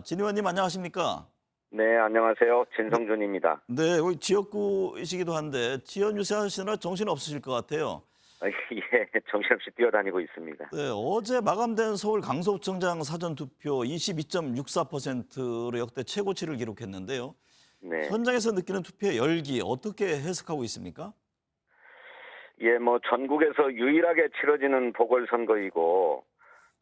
진 의원님 안녕하십니까? 네, 안녕하세요. 네, 진성준입니다. 네, 여기 지역구이시기도 한데 지연 유세하시느라 정신 없으실 것 같아요. 예, 정신없이 뛰어다니고 있습니다. 네, 어제 마감된 서울 강서구청장 사전투표 22.64%로 역대 최고치를 기록했는데요. 네. 현장에서 느끼는 투표의 열기 어떻게 해석하고 있습니까? 예, 뭐 전국에서 유일하게 치러지는 보궐선거이고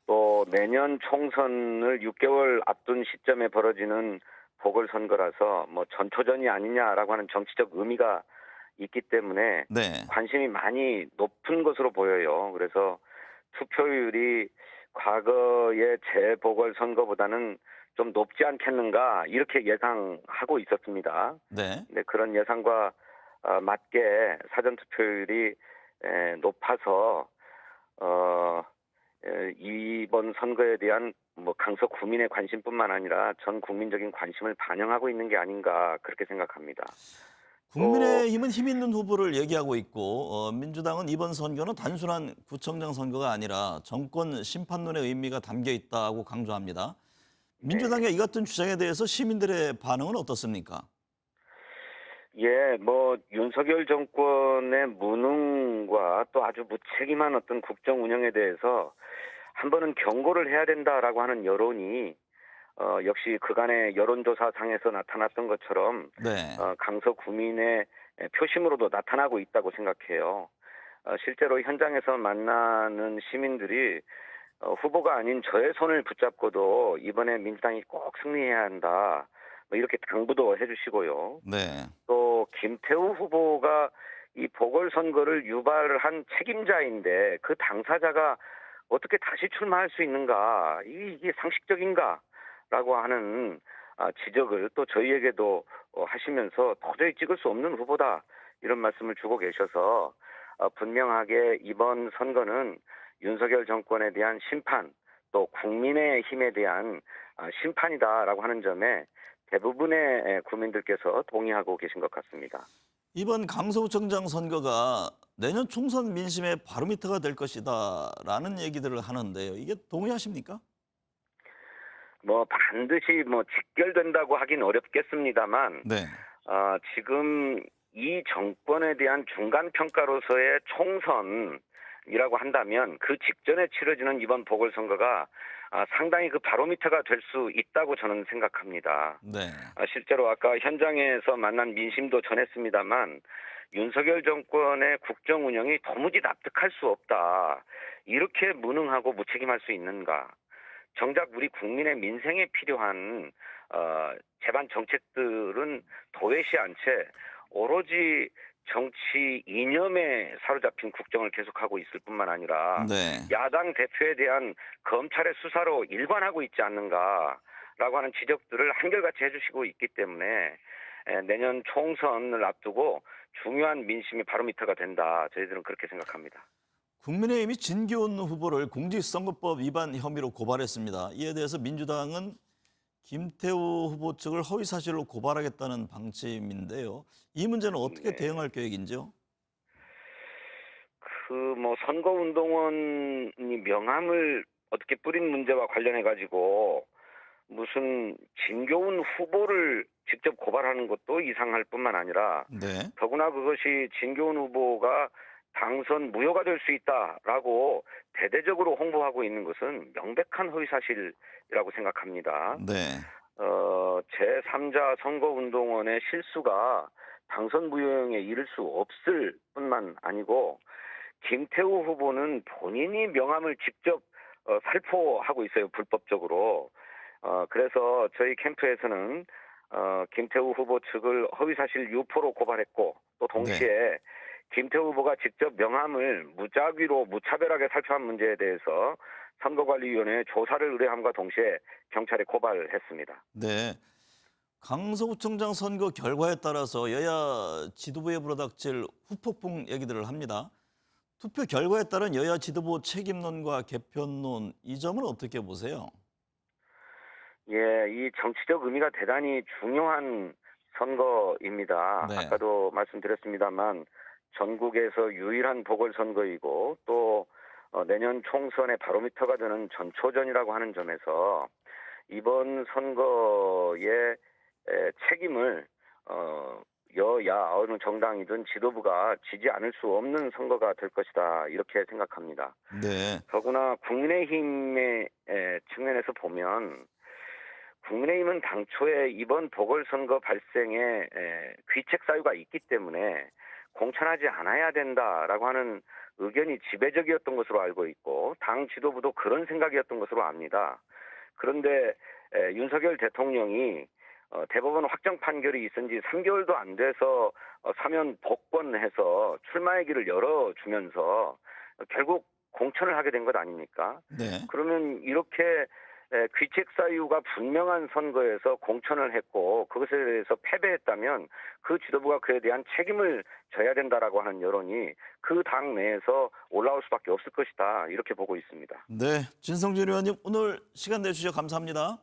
또 내년 총선을 6개월 앞둔 시점에 벌어지는 보궐선거라서 뭐 전초전이 아니냐라고 하는 정치적 의미가 있기 때문에 네, 관심이 많이 높은 것으로 보여요. 그래서 투표율이 과거의 재보궐선거보다는 좀 높지 않겠는가 이렇게 예상하고 있었습니다. 네. 근데 그런 예상과 맞게 사전 투표율이 높아서 어, 이번 선거에 대한 뭐 강서 구민의 관심뿐만 아니라 전 국민적인 관심을 반영하고 있는 게 아닌가 그렇게 생각합니다. 또 국민의힘은 힘 있는 후보를 얘기하고 있고 민주당은 이번 선거는 단순한 구청장 선거가 아니라 정권 심판론의 의미가 담겨 있다고 강조합니다. 네. 민주당의 이 같은 주장에 대해서 시민들의 반응은 어떻습니까? 예, 뭐 윤석열 정권의 무능과 또 아주 무책임한 어떤 국정 운영에 대해서 한 번은 경고를 해야 된다라고 하는 여론이 역시 그간의 여론조사상에서 나타났던 것처럼 네. 강서 구민의 표심으로도 나타나고 있다고 생각해요. 실제로 현장에서 만나는 시민들이 후보가 아닌 저의 손을 붙잡고도 이번에 민주당이 꼭 승리해야 한다. 뭐 이렇게 당부도 해주시고요. 네. 또 김태우 후보가 이 보궐선거를 유발한 책임자인데 그 당사자가 어떻게 다시 출마할 수 있는가? 이게 상식적인가라고 하는 지적을 또 저희에게도 하시면서 도저히 찍을 수 없는 후보다 이런 말씀을 주고 계셔서 분명하게 이번 선거는 윤석열 정권에 대한 심판 또 국민의 힘에 대한 심판이다라고 하는 점에 대부분의 국민들께서 동의하고 계신 것 같습니다. 이번 강서구청장 선거가 내년 총선 민심의 바로미터가 될 것이다라는 얘기들을 하는데요. 이게 동의하십니까? 뭐 반드시 뭐 직결된다고 하긴 어렵겠습니다만 네. 지금 이 정권에 대한 중간 평가로서의 총선이라고 한다면 그 직전에 치러지는 이번 보궐선거가 상당히 그 바로미터가 될 수 있다고 저는 생각합니다. 네. 실제로 아까 현장에서 만난 민심도 전했습니다만 윤석열 정권의 국정 운영이 도무지 납득할 수 없다. 이렇게 무능하고 무책임할 수 있는가? 정작 우리 국민의 민생에 필요한 제반 정책들은 도외시 않채 오로지 정치 이념에 사로잡힌 국정을 계속하고 있을 뿐만 아니라 네. 야당 대표에 대한 검찰의 수사로 일관하고 있지 않는가라고 하는 지적들을 한결같이 해주시고 있기 때문에 내년 총선을 앞두고 중요한 민심이 바로미터가 된다. 저희들은 그렇게 생각합니다. 국민의힘이 진기훈 후보를 공직선거법 위반 혐의로 고발했습니다. 이에 대해서 민주당은 김태우 후보 측을 허위사실로 고발하겠다는 방침인데요. 이 문제는 어떻게 네. 대응할 계획인지요? 그 뭐 선거운동원이 명함을 어떻게 뿌린 문제와 관련해 가지고 무슨 진교훈 후보를 직접 고발하는 것도 이상할 뿐만 아니라 네. 더구나 그것이 진교훈 후보가 당선 무효가 될 수 있다라고 대대적으로 홍보하고 있는 것은 명백한 허위사실이라고 생각합니다. 네. 제3자 선거운동원의 실수가 당선 무효에 이를 수 없을 뿐만 아니고 김태우 후보는 본인이 명함을 직접 살포하고 있어요. 불법적으로. 그래서 저희 캠프에서는 김태우 후보 측을 허위사실 유포로 고발했고 또 네. 동시에 김태우 후보가 직접 명함을 무작위로 무차별하게 살포한 문제에 대해서 선거관리위원회에 조사를 의뢰함과 동시에 경찰에 고발을 했습니다. 네. 강서구청장 선거 결과에 따라서 여야 지도부에 불어닥칠 후폭풍 얘기들을 합니다. 투표 결과에 따른 여야 지도부 책임론과 개편론 이 점은 어떻게 보세요? 예, 이 정치적 의미가 대단히 중요한 선거입니다. 네. 아까도 말씀드렸습니다만 전국에서 유일한 보궐선거이고 또 내년 총선의 바로미터가 되는 전초전이라고 하는 점에서 이번 선거의 책임을 여야 어느 정당이든 지도부가 지지 않을 수 없는 선거가 될 것이다 이렇게 생각합니다. 네. 더구나 국민의힘의 측면에서 보면 국민의힘은 당초에 이번 보궐선거 발생에 귀책 사유가 있기 때문에 공천하지 않아야 된다라고 하는 의견이 지배적이었던 것으로 알고 있고 당 지도부도 그런 생각이었던 것으로 압니다. 그런데 윤석열 대통령이 대법원 확정 판결이 있은 지 3개월도 안 돼서 사면 복권해서 출마의 길을 열어주면서 결국 공천을 하게 된 것 아닙니까? 네. 그러면 이렇게 귀책 사유가 분명한 선거에서 공천을 했고 그것에 대해서 패배했다면 그 지도부가 그에 대한 책임을 져야 된다라고 하는 여론이 그 당 내에서 올라올 수밖에 없을 것이다 이렇게 보고 있습니다. 네. 진성준 의원님 오늘 시간 내주셔서 감사합니다.